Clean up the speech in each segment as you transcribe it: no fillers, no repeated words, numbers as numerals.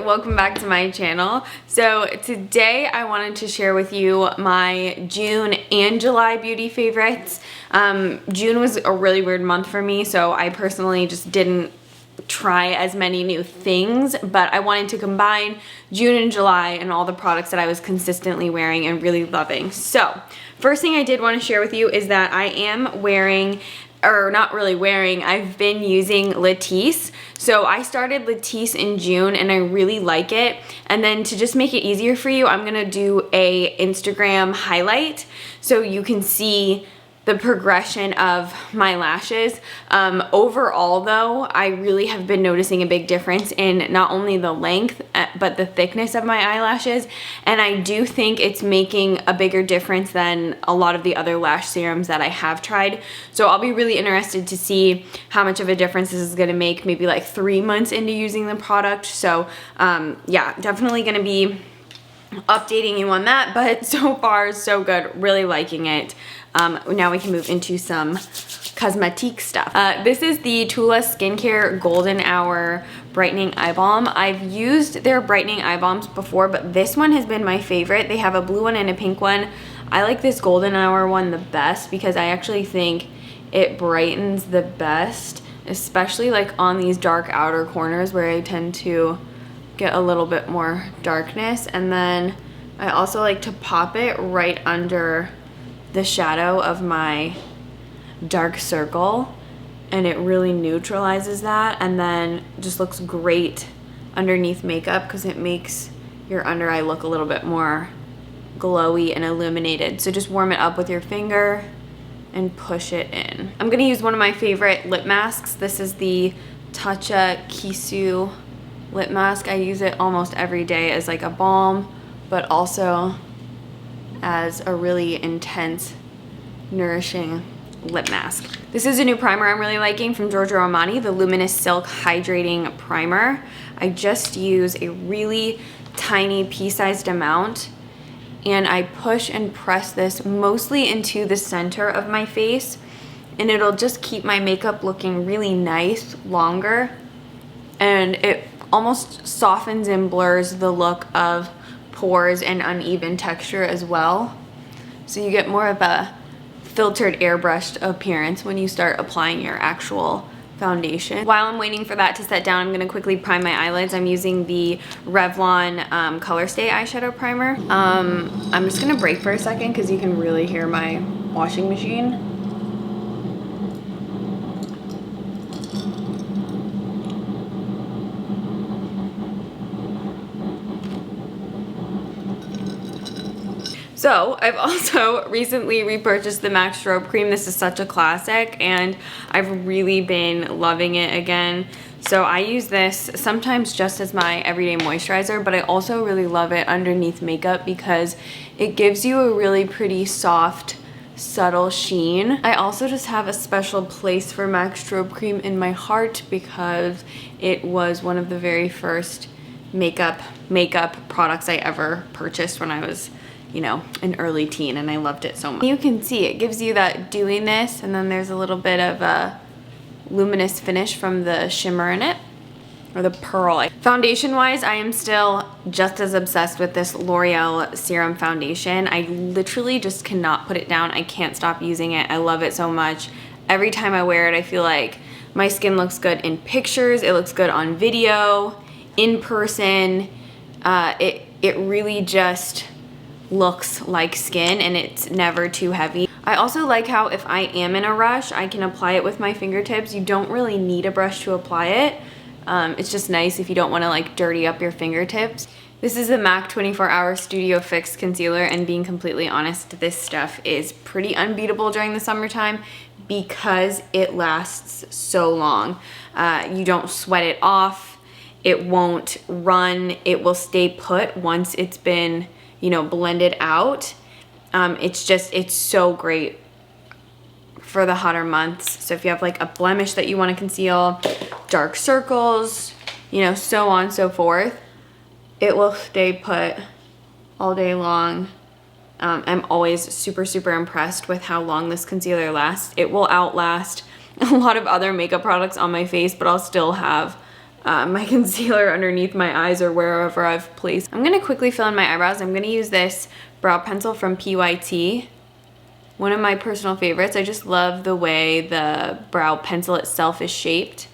welcome back to my channel. So today I wanted to share with you my June and July beauty favorites. June was a really weird month for me, so I personally just didn't try as many new things, but I wanted to combine June and July and all the products that I was consistently wearing and really loving. So first thing I did want to share with you is that I am wearing, or not really wearing, I've been using Latisse. So I started Latisse in June and I really like it. And then to just make it easier for you, I'm gonna do a Instagram highlight so you can see the progression of my lashes. Overall though, I really have been noticing a big difference in not only the length, but the thickness of my eyelashes. And I do think it's making a bigger difference than a lot of the other lash serums that I have tried. So I'll be really interested to see how much of a difference this is gonna make, maybe like 3 months into using the product. So yeah, definitely gonna be updating you on that, but so far so good, really liking it. Now we can move into some cosmetic stuff. This is the Tula Skincare Golden Hour Brightening Eye Balm. I've used their brightening eye balms before, but this one has been my favorite. They have a blue one and a pink one. I like this Golden Hour one the best because I actually think it brightens the best, especially like on these dark outer corners where I tend to get a little bit more darkness. And then I also like to pop it right under the shadow of my dark circle, and it really neutralizes that, and then just looks great underneath makeup because it makes your under eye look a little bit more glowy and illuminated. So just warm it up with your finger and push it in. I'm gonna use one of my favorite lip masks. This is the Tatcha Kisu lip mask. I use it almost every day as like a balm, but also as a really intense, nourishing lip mask. This is a new primer I'm really liking from GRWM, the Luminous Silk Hydrating Primer. I just use a really tiny pea-sized amount, and I push and press this mostly into the center of my face, and it'll just keep my makeup looking really nice longer, and it almost softens and blurs the look of pores and uneven texture as well. So you get more of a filtered airbrushed appearance when you start applying your actual foundation. While I'm waiting for that to set down, I'm gonna quickly prime my eyelids. I'm using the Revlon Color Stay eyeshadow primer. I'm just gonna break for a second because you can really hear my washing machine. So I've also recently repurchased the MAC Strobe Cream. This is such a classic and I've really been loving it again. So I use this sometimes just as my everyday moisturizer, but I also really love it underneath makeup because it gives you a really pretty soft, subtle sheen. I also just have a special place for MAC Strobe Cream in my heart because it was one of the very first makeup products I ever purchased when I was, you know, an early teen, and I loved it so much. You can see it gives you that dewiness, and then there's a little bit of a luminous finish from the shimmer in it, or the pearl. Foundation wise, I am still just as obsessed with this L'Oreal Serum Foundation. I literally just cannot put it down. I can't stop using it. I love it so much. Every time I wear it, I feel like my skin looks good in pictures, it looks good on video, in person. It really just looks like skin, and it's never too heavy. I also like how if I am in a rush, I can apply it with my fingertips. You don't really need a brush to apply it. It's just nice if you don't want to like dirty up your fingertips. This is the MAC 24 Hour Studio Fix Concealer, and being completely honest, this stuff is pretty unbeatable during the summertime because it lasts so long. You don't sweat it off, it won't run, it will stay put once it's been, you know, blended out. It's so great for the hotter months. So if you have like a blemish that you want to conceal, dark circles, you know, so on and so forth, it will stay put all day long. I'm always super impressed with how long this concealer lasts. It will outlast a lot of other makeup products on my face, but I'll still have my concealer underneath my eyes or wherever I've placed. I'm gonna quickly fill in my eyebrows. I'm gonna use this brow pencil from PYT. One of my personal favorites. I just love the way the brow pencil itself is shaped.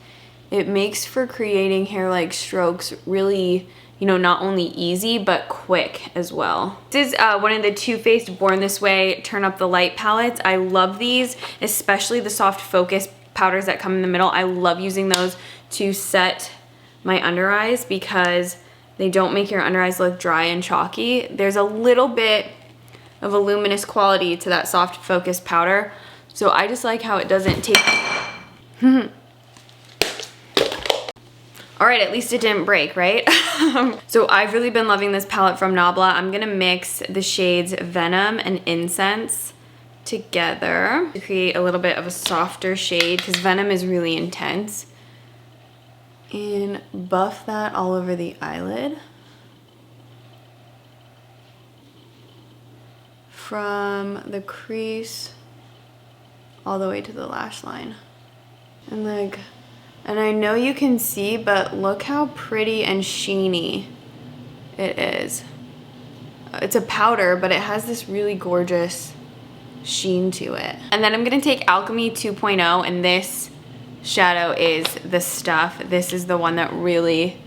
It makes for creating hair-like strokes really, you know, not only easy, but quick as well. This is one of the Too Faced Born This Way Turn Up the Light palettes. I love these, especially the soft focus powders that come in the middle. I love using those to set my under eyes because they don't make your under eyes look dry and chalky. There's a little bit of a luminous quality to that soft focus powder. So I just like how it doesn't take... All right, at least it didn't break, right? So I've really been loving this palette from Nabla. I'm gonna mix the shades Venom and Incense together to create a little bit of a softer shade because Venom is really intense. And buff that all over the eyelid. From the crease all the way to the lash line. And I know you can see, but look how pretty and sheeny it is. It's a powder, but it has this really gorgeous sheen to it. And then I'm gonna take Alchemy 2.0, and this shadow is the stuff. This is the one that really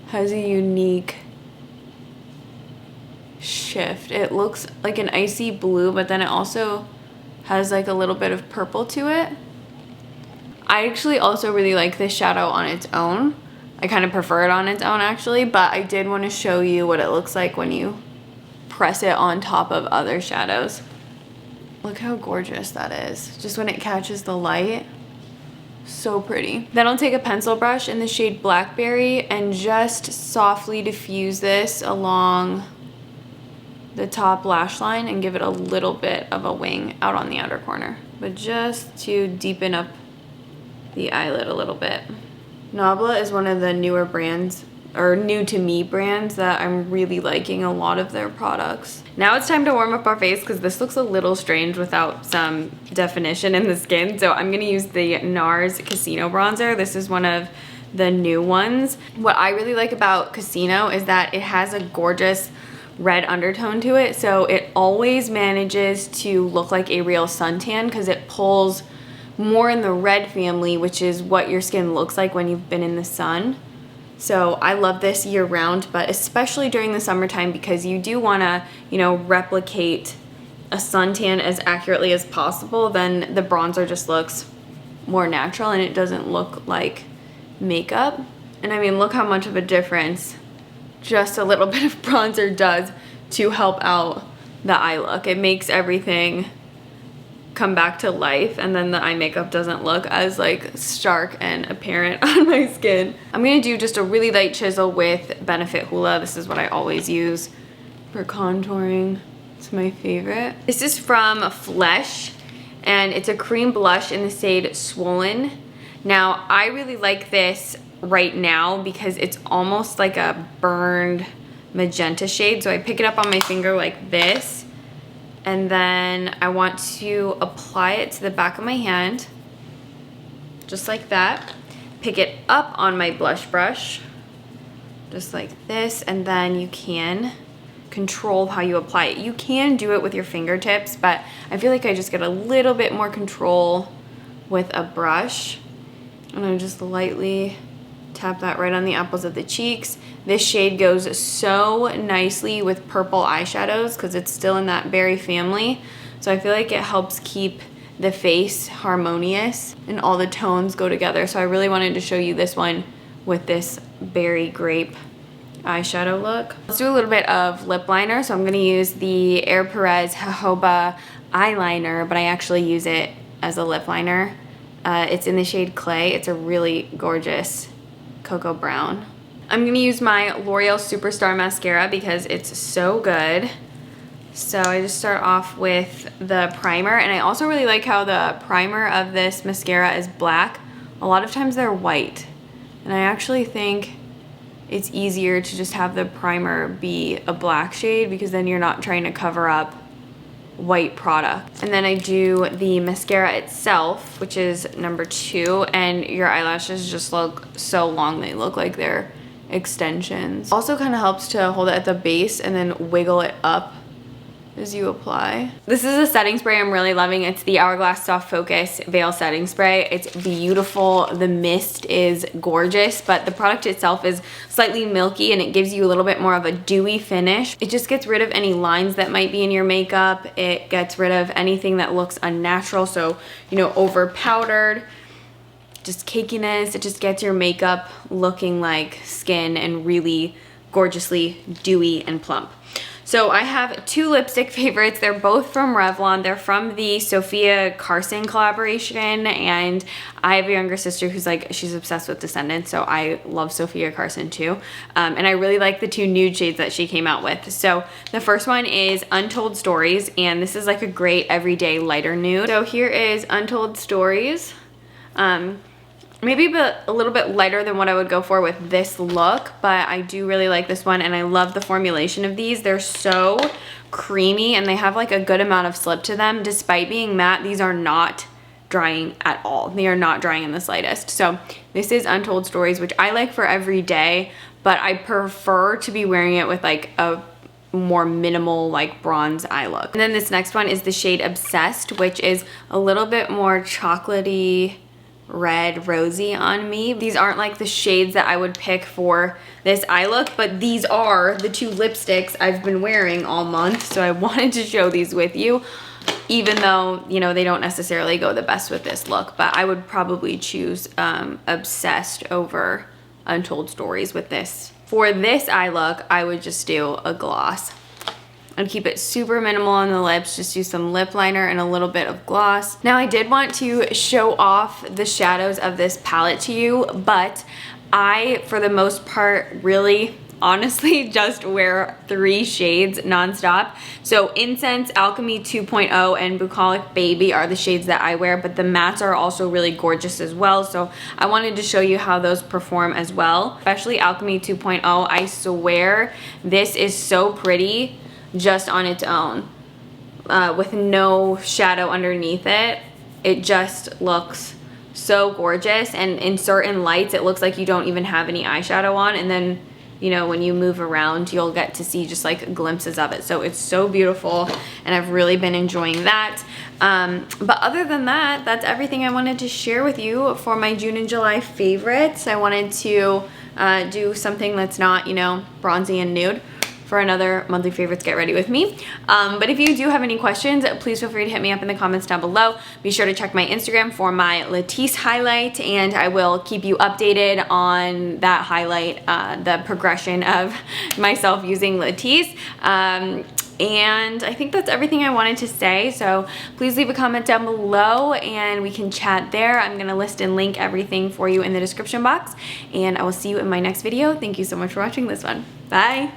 has a unique shift. It looks like an icy blue, but then it also has like a little bit of purple to it. I actually also really like this shadow on its own. I kind of prefer it on its own actually, but I did want to show you what it looks like when you press it on top of other shadows. Look how gorgeous that is. Just when it catches the light, so pretty. Then I'll take a pencil brush in the shade Blackberry and just softly diffuse this along the top lash line and give it a little bit of a wing out on the outer corner, but just to deepen up the eyelid a little bit. Nabla is one of the newer brands, or new to me brands, that I'm really liking a lot of their products. Now it's time to warm up our face because this looks a little strange without some definition in the skin. So I'm gonna use the NARS Casino Bronzer. This is one of the new ones. What I really like about Casino is that it has a gorgeous red undertone to it. So it always manages to look like a real suntan because it pulls more in the red family, which is what your skin looks like when you've been in the sun. So I love this year round, but especially during the summertime because you do wanna, you know, replicate a suntan as accurately as possible. Then the bronzer just looks more natural and it doesn't look like makeup. And I mean, look how much of a difference just a little bit of bronzer does to help out the eye look. It makes everything come back to life, and then the eye makeup doesn't look as like stark and apparent on my skin. I'm gonna do just a really light chisel with Benefit Hoola. This is what I always use for contouring. It's my favorite. This is from Flesh, and it's a cream blush in the shade Swollen. Now, I really like this right now because it's almost like a burned magenta shade. So I pick it up on my finger like this, and then I want to apply it to the back of my hand, just like that. Pick it up on my blush brush, just like this, and then you can control how you apply it. You can do it with your fingertips, but I feel like I just get a little bit more control with a brush. And I just lightly tap that right on the apples of the cheeks. This shade goes so nicely with purple eyeshadows because it's still in that berry family. So I feel like it helps keep the face harmonious and all the tones go together. So I really wanted to show you this one with this berry grape eyeshadow look. Let's do a little bit of lip liner. So I'm gonna use the Perez Jojoba eyeliner, but I actually use it as a lip liner. It's in the shade Clay. It's a really gorgeous cocoa brown. I'm gonna use my L'Oreal Superstar Mascara because it's so good. So I just start off with the primer, and I also really like how the primer of this mascara is black. A lot of times they're white, and I actually think it's easier to just have the primer be a black shade because then you're not trying to cover up white product. And then I do the mascara itself, which is number 2, and your eyelashes just look so long. They look like they're extensions. Also kind of helps to hold it at the base and then wiggle it up as you apply. This is a setting spray I'm really loving. It's the Hourglass Soft Focus Veil Setting Spray. It's beautiful. The mist is gorgeous, but the product itself is slightly milky and it gives you a little bit more of a dewy finish. It just gets rid of any lines that might be in your makeup. It gets rid of anything that looks unnatural, so, you know, over powdered, just cakiness. It just gets your makeup looking like skin and really gorgeously dewy and plump. So I have 2 lipstick favorites. They're both from Revlon. They're from the Sophia Carson collaboration, and I have a younger sister who's like, she's obsessed with Descendants, so I love Sophia Carson too. And I really like the 2 nude shades that she came out with. So the first one is Untold Stories, and this is like a great everyday lighter nude. So here is Untold Stories. Maybe a little bit lighter than what I would go for with this look, but I do really like this one, and I love the formulation of these. They're so creamy, and they have like a good amount of slip to them. Despite being matte, these are not drying at all. They are not drying in the slightest. So this is Untold Stories, which I like for every day, but I prefer to be wearing it with like a more minimal like bronze eye look. And then this next one is the shade Obsessed, which is a little bit more chocolatey, red, rosy on me. These aren't like the shades that I would pick for this eye look, but these are the 2 lipsticks I've been wearing all month, so I wanted to show these with you, even though, you know, they don't necessarily go the best with this look, but I would probably choose Obsessed over Untold Stories with this. For this eye look, I would just do a gloss. I'd keep it super minimal on the lips, just use some lip liner and a little bit of gloss. Now I did want to show off the shadows of this palette to you, but I, for the most part, really honestly just wear 3 shades nonstop. So Incense, Alchemy 2.0, and Bucolic Baby are the shades that I wear, but the mattes are also really gorgeous as well. So I wanted to show you how those perform as well, especially Alchemy 2.0. I swear this is so pretty just on its own, with no shadow underneath it. It just looks so gorgeous, and in certain lights it looks like you don't even have any eyeshadow on, and then, you know, when you move around you'll get to see just like glimpses of it. So it's so beautiful, and I've really been enjoying that. But other than that, that's everything I wanted to share with you for my June and July favorites. I wanted to do something that's not, you know, bronzy and nude for another monthly favorites get ready with me. But if you do have any questions, please feel free to hit me up in the comments down below. Be sure to check my Instagram for my Latisse highlight, and I will keep you updated on that highlight, the progression of myself using Latisse. And I think that's everything I wanted to say, so please leave a comment down below and we can chat there. I'm gonna list and link everything for you in the description box, and I will see you in my next video. Thank you so much for watching this one. Bye.